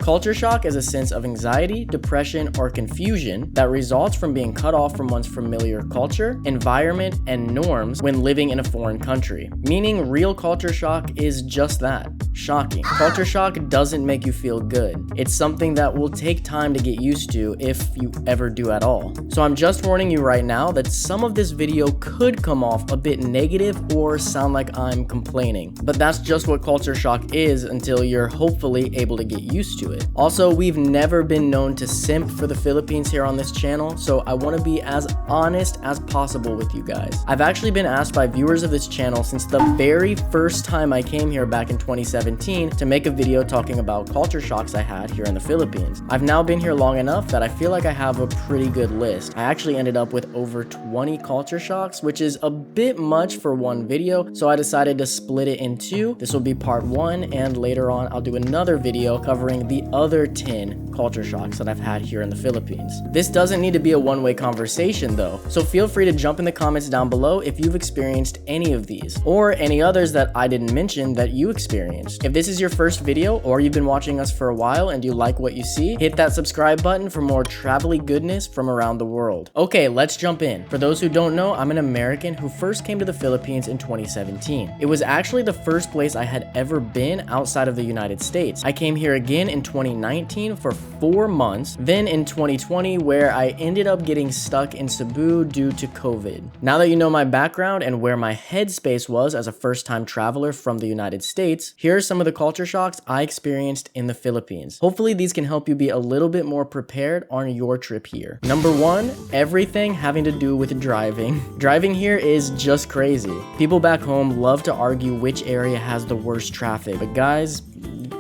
Culture shock is a sense of anxiety, depression, or confusion that results from being cut off from one's familiar culture, environment, and norms when living in a foreign country. Meaning real culture shock is just that, shocking. Culture shock doesn't make you feel good. It's something that will take time to get used to if you ever do at all. So I'm just warning you right now that some of this video could come off a bit negative or sound like I'm complaining. But that's just what culture shock is until you're hopefully able to get used to it. Also, we've never been known to simp for the Philippines here on this channel, so I want to be as honest as possible with you guys. I've actually been asked by viewers of this channel since the very first time I came here back in 2017 to make a video talking about culture shocks I had here in the Philippines. I've now been here long enough that I feel like I have a pretty good list. I actually ended up with over 20 culture shocks, which is a bit much for one video, so I decided to split it in two. This will be part 1, and later on I'll do another video covering the other 10 culture shocks that I've had here in the Philippines. This doesn't need to be a one-way conversation though, so feel free to jump in the comments down below if you've experienced any of these, or any others that I didn't mention that you experienced. If this is your first video, or you've been watching us for a while and you like what you see, hit that subscribe button for more travel-y goodness from around the world. Okay, let's jump in. For those who don't know, I'm an American who first came to the Philippines in 2017. It was actually the first place I had ever been outside of the United States. I came here again in 2019 for 4 months, then in 2020 where I ended up getting stuck in Cebu due to COVID. Now that you know my background and where my headspace was as a first-time traveler from the United States, here are some of the culture shocks I experienced in the Philippines. Hopefully these can help you be a little bit more prepared on your trip here. Number 1, everything having to do with driving. Driving here is just crazy. People back home love to argue which area has the worst traffic, but guys,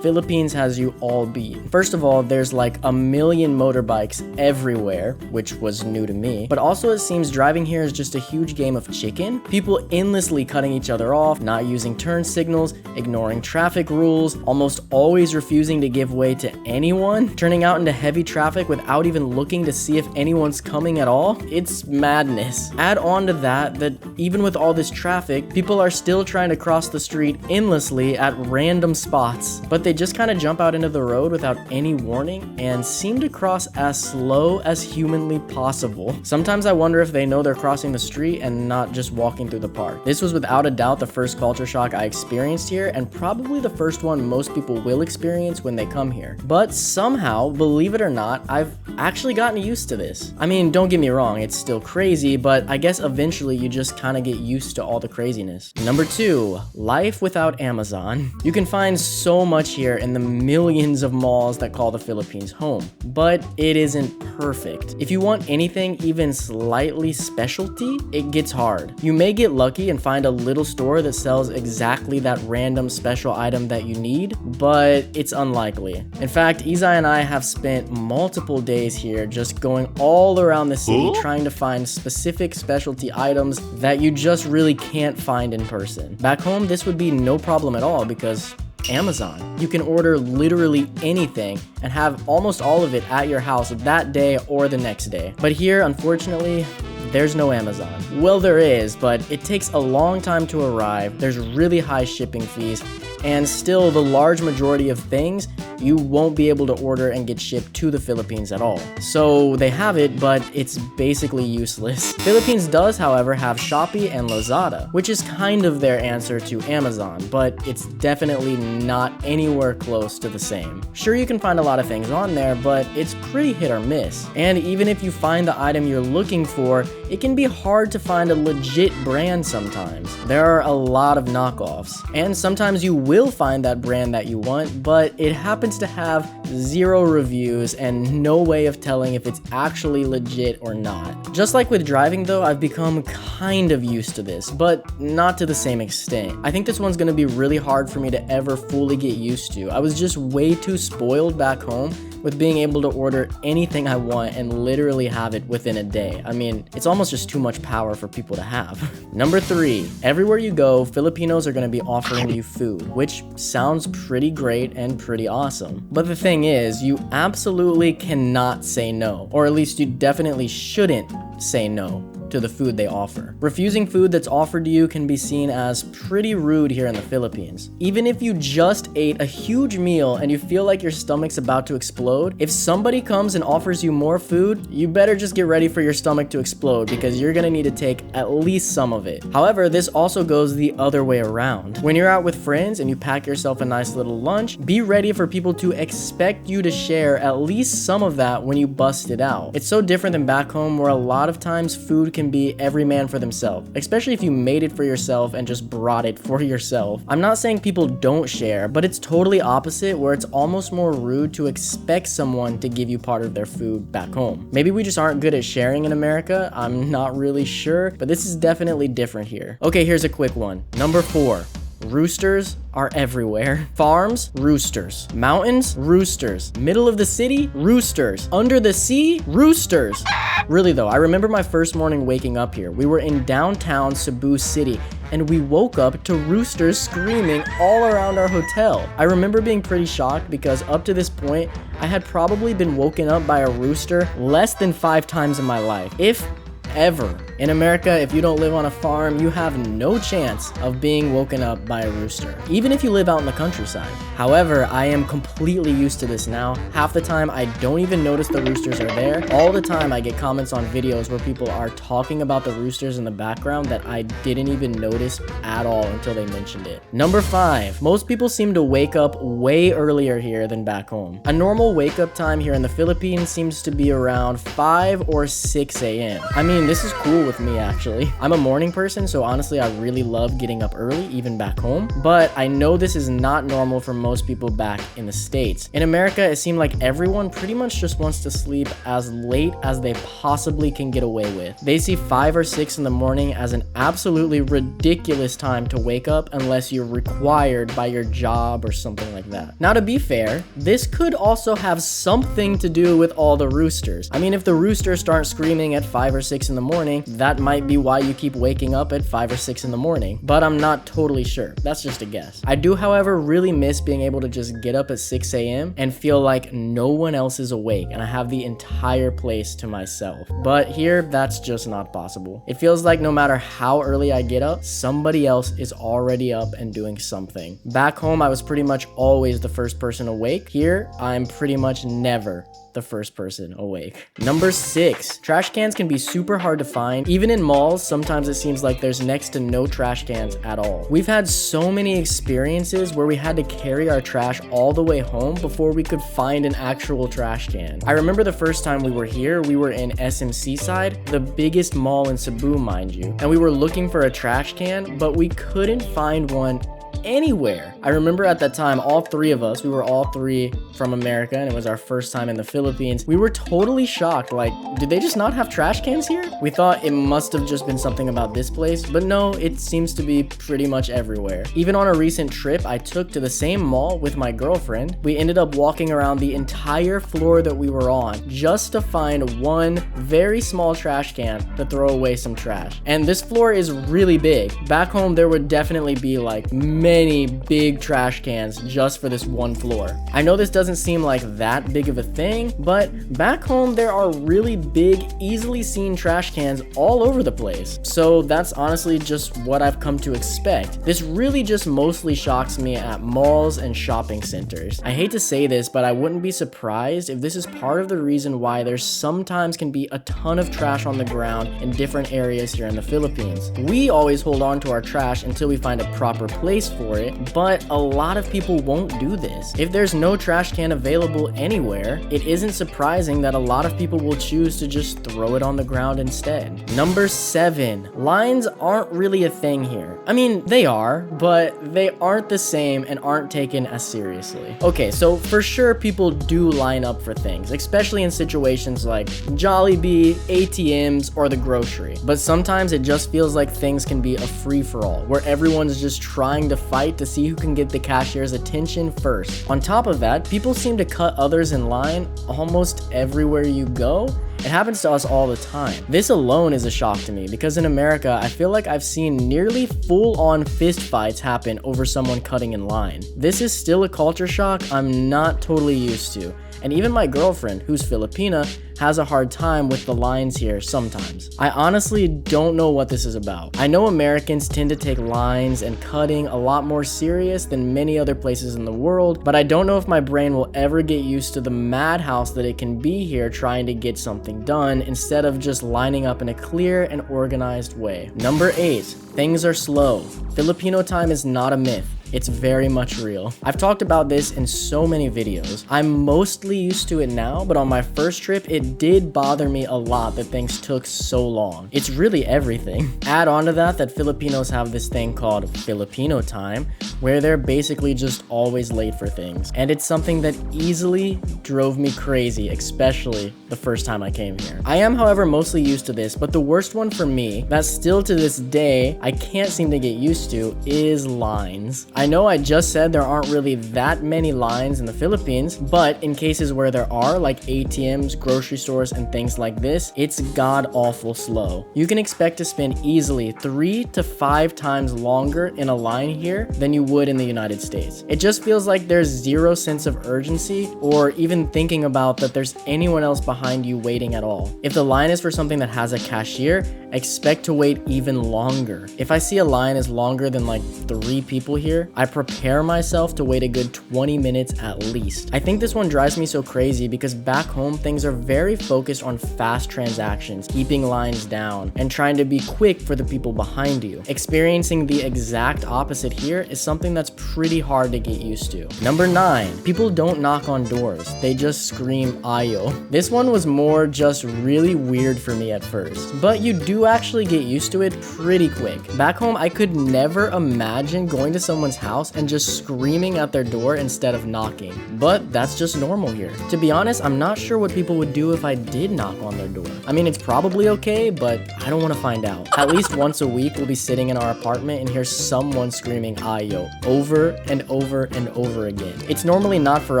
Philippines has you all beat. First of all, there's like a million motorbikes everywhere, which was new to me. But also it seems driving here is just a huge game of chicken. People endlessly cutting each other off, not using turn signals, ignoring traffic rules, almost always refusing to give way to anyone, turning out into heavy traffic without even looking to see if anyone's coming at all. It's madness. Add on to that even with all this traffic, people are still trying to cross the street endlessly at random spots. But they just kind of jump out into the road without any warning and seem to cross as slow as humanly possible. Sometimes I wonder if they know they're crossing the street and not just walking through the park. This was without a doubt the first culture shock I experienced here, and probably the first one most people will experience when they come here. But somehow, believe it or not, I've actually gotten used to this. I mean, don't get me wrong, it's still crazy, but I guess eventually you just kind of get used to all the craziness. Number 2, life without Amazon. You can find so much here in the millions of malls that call the Philippines home, but it isn't perfect. If you want anything even slightly specialty, it gets hard. You may get lucky and find a little store that sells exactly that random special item that you need, but it's unlikely. In fact, Isa and I have spent multiple days here just going all around the city trying to find specific specialty items that you just really can't find in person. Back home, this would be no problem at all because Amazon. You can order literally anything and have almost all of it at your house that day or the next day. But here, unfortunately, there's no Amazon. Well, there is, but it takes a long time to arrive. There's really high shipping fees, and still the large majority of things you won't be able to order and get shipped to the Philippines at all. So they have it, but it's basically useless. Philippines does, however, have Shopee and Lazada, which is kind of their answer to Amazon, but it's definitely not anywhere close to the same. Sure, you can find a lot of things on there, but it's pretty hit or miss. And even if you find the item you're looking for, it can be hard to find a legit brand sometimes. There are a lot of knockoffs, and sometimes you will find that brand that you want, but it happens to have 0 reviews and no way of telling if it's actually legit or not. Just like with driving though, I've become kind of used to this, but not to the same extent. I think this one's gonna be really hard for me to ever fully get used to. I was just way too spoiled back home with being able to order anything I want and literally have it within a day. I mean, it's almost just too much power for people to have. Number 3, everywhere you go, Filipinos are gonna be offering you food, which sounds pretty great and pretty awesome. But the thing is, you absolutely cannot say no, or at least you definitely shouldn't say no. to the food they offer. Refusing food that's offered to you can be seen as pretty rude here in the Philippines. Even if you just ate a huge meal and you feel like your stomach's about to explode, if somebody comes and offers you more food, you better just get ready for your stomach to explode because you're gonna need to take at least some of it. However, this also goes the other way around. When you're out with friends and you pack yourself a nice little lunch, be ready for people to expect you to share at least some of that when you bust it out. It's so different than back home where a lot of times food can be every man for themselves, especially if you made it for yourself and just brought it for yourself. I'm not saying people don't share, but it's totally opposite where it's almost more rude to expect someone to give you part of their food back home. Maybe we just aren't good at sharing in America, I'm not really sure, but this is definitely different here. Okay, here's a quick one. Number 4. Roosters are everywhere. Farms, roosters. Mountains, roosters. Middle of the city, roosters. Under the sea, roosters. Really though, I remember my first morning waking up here. We were in downtown Cebu City and we woke up to roosters screaming all around our hotel. I remember being pretty shocked because up to this point, I had probably been woken up by a rooster less than 5 times in my life, if ever. In America, if you don't live on a farm, you have no chance of being woken up by a rooster, even if you live out in the countryside. However, I am completely used to this now. Half the time, I don't even notice the roosters are there. All the time, I get comments on videos where people are talking about the roosters in the background that I didn't even notice at all until they mentioned it. Number 5, most people seem to wake up way earlier here than back home. A normal wake-up time here in the Philippines seems to be around 5 or 6 a.m. I mean, this is cool with me actually. I'm a morning person, so honestly I really love getting up early, even back home, but I know this is not normal for most people back in the States. In America, it seemed like everyone pretty much just wants to sleep as late as they possibly can get away with. They see 5 or 6 in the morning as an absolutely ridiculous time to wake up unless you're required by your job or something like that. Now, to be fair, this could also have something to do with all the roosters. I mean, if the roosters start screaming at 5 or 6 in the morning, that might be why you keep waking up at 5 or 6 in the morning, but I'm not totally sure. That's just a guess. I do, however, really miss being able to just get up at 6 a.m. and feel like no one else is awake and I have the entire place to myself. But here, that's just not possible. It feels like no matter how early I get up, somebody else is already up and doing something. Back home, I was pretty much always the first person awake. Here, I'm pretty much never the first person awake. Number 6, trash cans can be super hard to find. Even in malls, sometimes it seems like there's next to no trash cans at all. We've had so many experiences where we had to carry our trash all the way home before we could find an actual trash can. I remember the first time we were here, we were in SM Seaside, the biggest mall in Cebu, mind you, and we were looking for a trash can, but we couldn't find one anywhere. I remember at that time, all 3 of us, we were all 3 from America and it was our first time in the Philippines. We were totally shocked, like, did they just not have trash cans here? We thought it must have just been something about this place, but no, it seems to be pretty much everywhere. Even on a recent trip I took to the same mall with my girlfriend, we ended up walking around the entire floor that we were on just to find one very small trash can to throw away some trash. And this floor is really big. Back home, there would definitely be like many big trash cans just for this one floor. I know this doesn't seem like that big of a thing, but back home there are really big, easily seen trash cans all over the place. So that's honestly just what I've come to expect. This really just mostly shocks me at malls and shopping centers. I hate to say this, but I wouldn't be surprised if this is part of the reason why there sometimes can be a ton of trash on the ground in different areas here in the Philippines. We always hold on to our trash until we find a proper place for it, but a lot of people won't do this. If there's no trash can available anywhere, it isn't surprising that a lot of people will choose to just throw it on the ground instead. Number 7, lines aren't really a thing here. I mean, they are, but they aren't the same and aren't taken as seriously. Okay, so for sure people do line up for things, especially in situations like Jollibee, ATMs, or the grocery. But sometimes it just feels like things can be a free-for-all, where everyone's just trying to fight to see who can get the cashier's attention first. On top of that, people seem to cut others in line almost everywhere you go. It happens to us all the time. This alone is a shock to me because in America, I feel like I've seen nearly full-on fist fights happen over someone cutting in line. This is still a culture shock I'm not totally used to. and even my girlfriend, who's Filipina, has a hard time with the lines here sometimes. I honestly don't know what this is about. I know Americans tend to take lines and cutting a lot more serious than many other places in the world, but I don't know if my brain will ever get used to the madhouse that it can be here trying to get something done instead of just lining up in a clear and organized way. Number 8, things are slow. Filipino time is not a myth. It's very much real. I've talked about this in so many videos. I'm mostly used to it now, but on my first trip, it did bother me a lot that things took so long. It's really everything. Add on to that Filipinos have this thing called Filipino time, where they're basically just always late for things. And it's something that easily drove me crazy, especially the first time I came here. I am, however, mostly used to this, but the worst one for me, that still to this day, I can't seem to get used to, is lines. I know I just said there aren't really that many lines in the Philippines, but in cases where there are, like ATMs, grocery stores, and things like this, it's god-awful slow. You can expect to spend easily 3 to 5 times longer in a line here than you would in the United States. It just feels like there's zero sense of urgency or even thinking about that there's anyone else behind you waiting at all. If the line is for something that has a cashier, expect to wait even longer. If I see a line is longer than like 3 people here, I prepare myself to wait a good 20 minutes at least. I think this one drives me so crazy because back home things are very focused on fast transactions, keeping lines down, and trying to be quick for the people behind you. Experiencing the exact opposite here is something that's pretty hard to get used to. Number 9, people don't knock on doors. They just scream ayo. This one was more just really weird for me at first, but you do actually get used to it pretty quick. Back home, I could never imagine going to someone's house and just screaming at their door instead of knocking, but that's just normal here. To be honest, I'm not sure what people would do if I did knock on their door. I mean, it's probably okay, but I don't want to find out. At least once a week, we'll be sitting in our apartment and hear someone screaming ayo over and over and over again. It's normally not for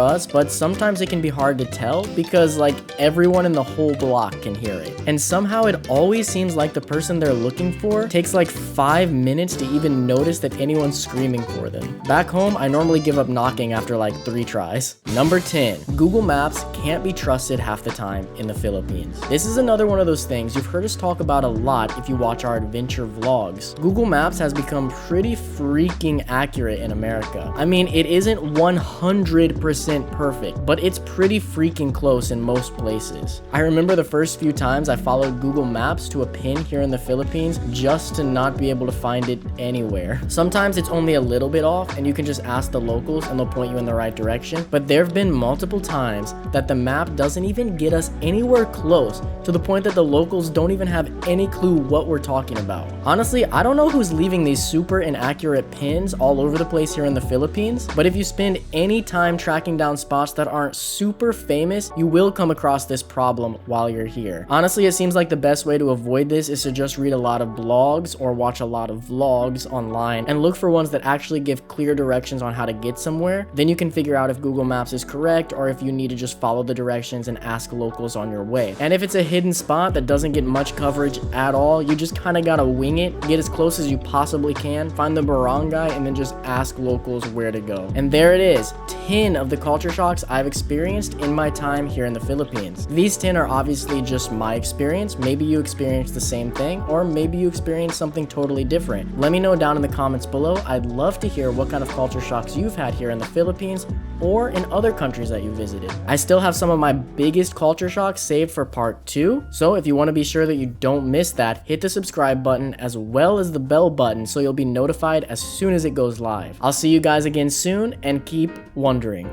us, but sometimes it can be hard to tell because like everyone in the whole block can hear it. And somehow it always seems like the person they're looking for takes like 5 minutes to even notice that anyone's screaming for them. Back home, I normally give up knocking after like 3 tries. Number 10, Google Maps can't be trusted half the time in the Philippines. This is another one of those things you've heard us talk about a lot if you watch our adventure vlogs. Google Maps has become pretty freaking accurate in America. I mean, it isn't 100% perfect, but it's pretty freaking close in most places. I remember the first few times I followed Google Maps to a pin here in the Philippines just to not be able to find it anywhere. Sometimes it's only a little bit off and you can just ask the locals and they'll point you in the right direction, but there have been multiple times that the map doesn't even get us anywhere close to the point that the locals don't even have any clue what we're talking about. Honestly, I don't know who's leaving these super inaccurate pins all over the place here in the Philippines, but if you spend any time tracking down spots that aren't super famous, you will come across this problem while you're here. Honestly, it seems like the best way to avoid this is to just read a lot of blogs or watch a lot of vlogs online and look for ones that actually give clear directions on how to get somewhere. Then you can figure out if Google Maps is correct or if you need to just follow the directions and ask locals on your way. And if it's a hidden spot that doesn't get much coverage at all, you just kind of gotta wing it, get as close as you possibly can, find the barangay, and then just ask locals where to go. And there it is, 10 of the culture shocks I've experienced in my time here in the Philippines. These 10 are obviously just my experience. Maybe you experienced the same thing, or maybe you experienced something totally different. Let me know down in the comments below. I'd love to hear what kind of culture shocks you've had here in the Philippines or in other countries that you visited. I still have some of my biggest culture shocks saved for part 2, so if you want to be sure that you don't miss that, hit the subscribe button as well as the bell button so you'll be notified as soon as it goes live. I'll see you guys again soon, and keep wondering.